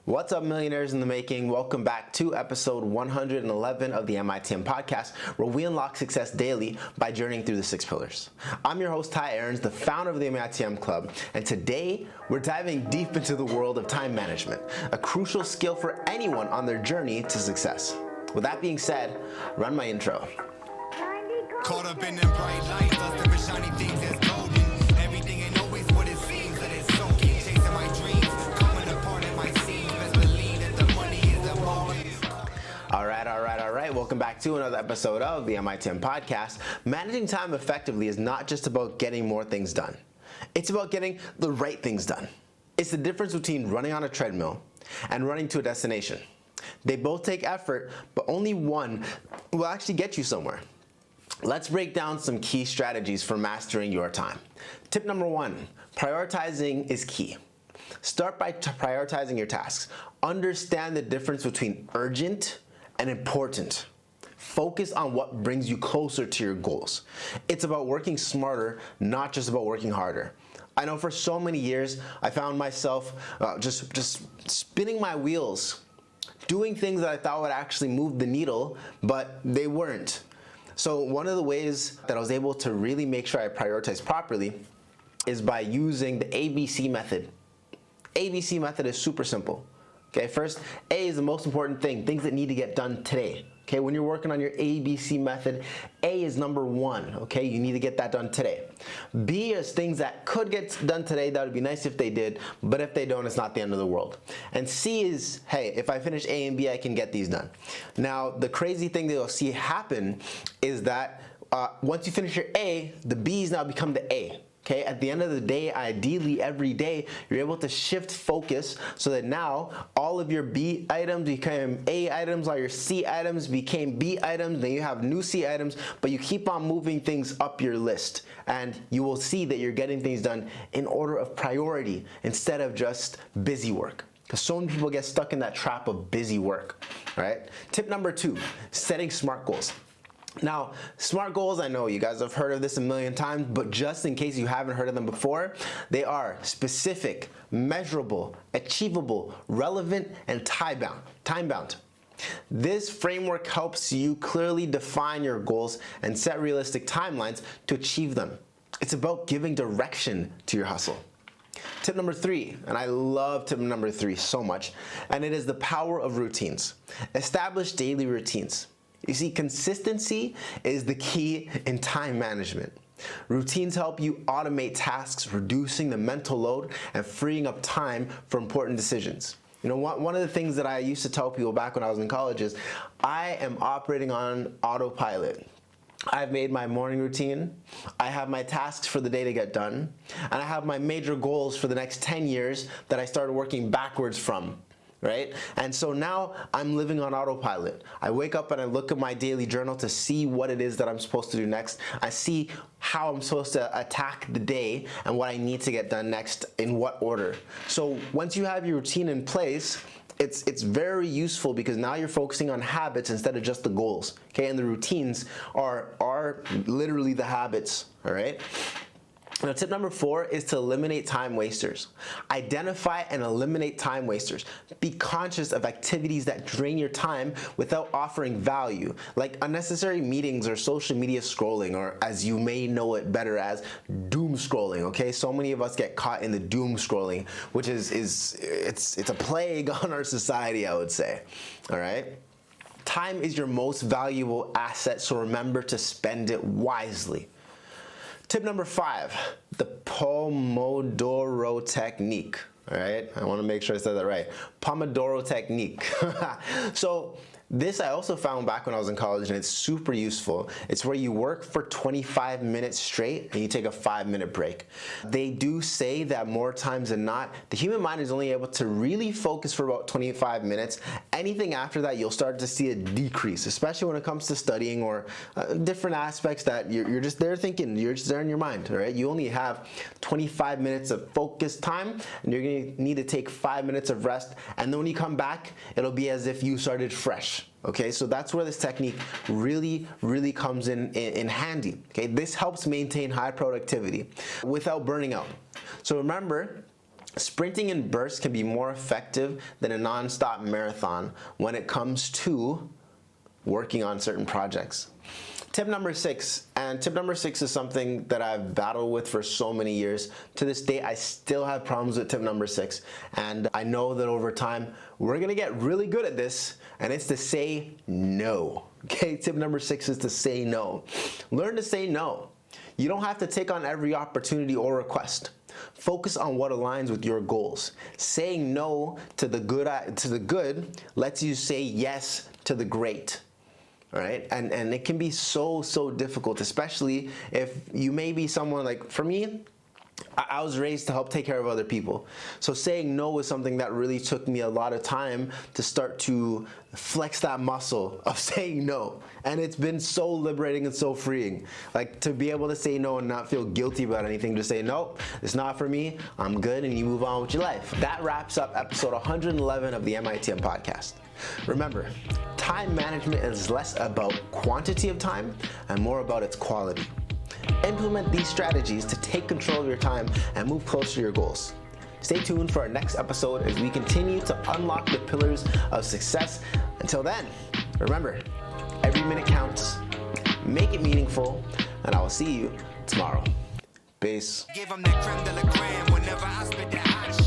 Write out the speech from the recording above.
What's up, millionaires in the making? Welcome back to episode 111 of the MITM Podcast, where we unlock success daily by journeying through the 6 pillars. I'm your host, Ty Aarons, the founder of the MITM Club, and today we're diving deep into the world of time management, a crucial skill for anyone on their journey to success. With that being said, run my intro. Caught up in them bright lights, lost every shiny things that's golden. Everything ain't always what it seems, that it's soaking, chasing my dreams, coming apart in my seams. Best believe that the money is the ball. All right. Welcome back to another episode of the MITM Podcast. Managing time effectively is not just about getting more things done. It's about getting the right things done. It's the difference between running on a treadmill and running to a destination. They both take effort, but only one will actually get you somewhere. Let's break down some key strategies for mastering your time. Tip number 1, prioritizing is key. Start by prioritizing your tasks. Understand the difference between urgent and important. Focus on what brings you closer to your goals. It's about working smarter, not just about working harder. I know for so many years, I found myself just spinning my wheels, doing things that I thought would actually move the needle, but they weren't. So one of the ways that I was able to really make sure I prioritize properly is by using the ABC method. ABC method is super simple. Okay, first, A is the most important thing, things that need to get done today. Okay, when you're working on your ABC method, A is number 1, okay? You need to get that done today. B is things that could get done today. That would be nice if they did, but if they don't, it's not the end of the world. And C is, hey, if I finish A and B, I can get these done. Now, the crazy thing that you'll see happen is that once you finish your A, the B's now become the A. Okay, at the end of the day, ideally every day, you're able to shift focus so that now all of your B items became A items, all your C items became B items, then you have new C items, but you keep on moving things up your list. And you will see that you're getting things done in order of priority instead of just busy work. Because so many people get stuck in that trap of busy work, right? Tip number 2, setting SMART goals. Now, SMART goals, I know you guys have heard of this a million times, but just in case you haven't heard of them before, they are specific, measurable, achievable, relevant, and time-bound. This framework helps you clearly define your goals and set realistic timelines to achieve them. It's about giving direction to your hustle. Tip number 3, and I love tip number 3 so much, and it is the power of routines. Establish daily routines. You see, consistency is the key in time management. Routines help you automate tasks, reducing the mental load and freeing up time for important decisions. You know, one of the things that I used to tell people back when I was in college is I am operating on autopilot. I've made my morning routine, I have my tasks for the day to get done, and I have my major goals for the next 10 years that I started working backwards from. Right? And so now I'm living on autopilot. I wake up and I look at my daily journal to see what it is that I'm supposed to do next. I see how I'm supposed to attack the day and what I need to get done next in what order. So once you have your routine in place, it's very useful because now you're focusing on habits instead of just the goals. Okay, and the routines are literally the habits. All right. Now, tip number 4 is to eliminate time wasters. Identify and eliminate time wasters. Be conscious of activities that drain your time without offering value, like unnecessary meetings or social media scrolling, or as you may know it better as doom scrolling. Okay, so many of us get caught in the doom scrolling, which it's a plague on our society, I would say. All right. Time is your most valuable asset, so remember to spend it wisely. Tip number 5, the Pomodoro technique. All right, I want to make sure I said that right. Pomodoro technique. So this I also found back when I was in college, and it's super useful. It's where you work for 25 minutes straight and you take a 5-minute break. They do say that more times than not, the human mind is only able to really focus for about 25 minutes. Anything after that, you'll start to see a decrease, especially when it comes to studying or different aspects that you're just there thinking, you're just there in your mind, all right? You only have 25 minutes of focused time, and you're gonna need to take 5 minutes of rest, and then when you come back, it'll be as if you started fresh. Okay, so that's where this technique really comes in handy. Okay, this helps maintain high productivity without burning out. So remember, Sprinting in bursts can be more effective than a non-stop marathon when it comes to working on certain projects. Tip number 6, and tip number 6 is something that I've battled with for so many years. To this day, I still have problems with tip number 6, and I know that over time, we're gonna get really good at this, and it's to say no. Okay, tip number 6 is to say no. Learn to say no. You don't have to take on every opportunity or request. Focus on what aligns with your goals. Saying no to the good lets you say yes to the great. All right, and it can be so difficult, especially if you may be someone like, for me, I was raised to help take care of other people. So saying no is something that really took me a lot of time to start to flex that muscle of saying no. And it's been so liberating and so freeing. Like, to be able to say no and not feel guilty about anything, to say, nope, it's not for me, I'm good, and you move on with your life. That wraps up episode 111 of the MITM podcast. Remember, time management is less about quantity of time and more about its quality. Implement these strategies to take control of your time and move closer to your goals. Stay tuned for our next episode as we continue to unlock the pillars of success. Until then, remember, every minute counts. Make it meaningful, and I will see you tomorrow. Peace. Give 'em that creme de la creme whenever I spit that hot shit.